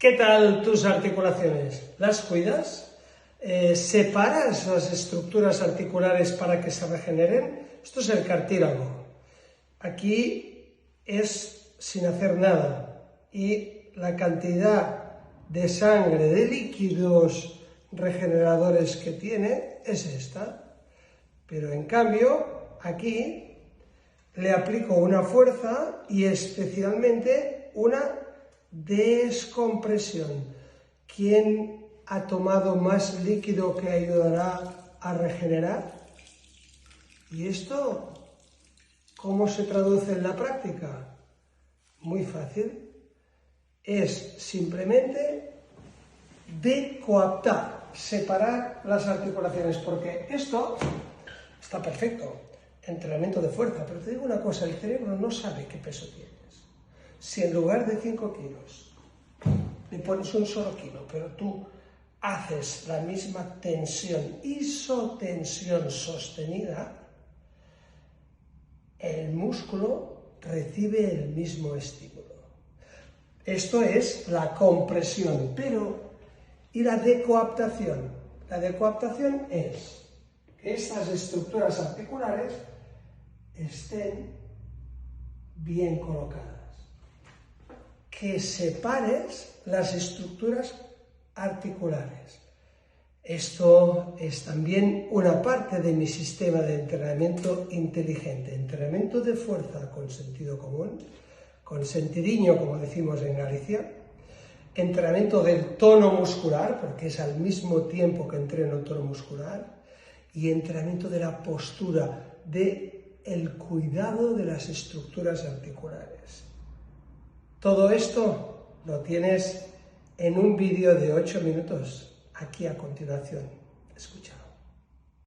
¿Qué tal tus articulaciones? ¿Las cuidas? ¿Separas las estructuras articulares para que se regeneren? Esto es el cartílago. Aquí es sin hacer nada y la cantidad de sangre, de líquidos regeneradores que tiene es esta. Pero en cambio, aquí le aplico una fuerza y especialmente una descompresión. ¿Quién ha tomado más líquido que ayudará a regenerar? ¿Y esto cómo se traduce en la práctica? Muy fácil. Es simplemente decoaptar, separar las articulaciones, porque esto está perfecto, entrenamiento de fuerza, pero te digo una cosa, el cerebro no sabe qué peso tienes. Si en lugar de 5 kilos le pones un solo kilo, pero tú haces la misma tensión, isotensión sostenida, el músculo recibe el mismo estímulo. Esto es la compresión, pero ¿y la decoaptación? La decoaptación es que estas estructuras articulares estén bien colocadas. Que separes las estructuras articulares. Esto es también una parte de mi sistema de entrenamiento inteligente, entrenamiento de fuerza con sentido común, con sentidiño, como decimos en Galicia, entrenamiento del tono muscular, porque es al mismo tiempo que entreno tono muscular, y entrenamiento de la postura, de el cuidado de las estructuras articulares. Todo esto lo tienes en un vídeo de 8 minutos, aquí a continuación. Escúchalo.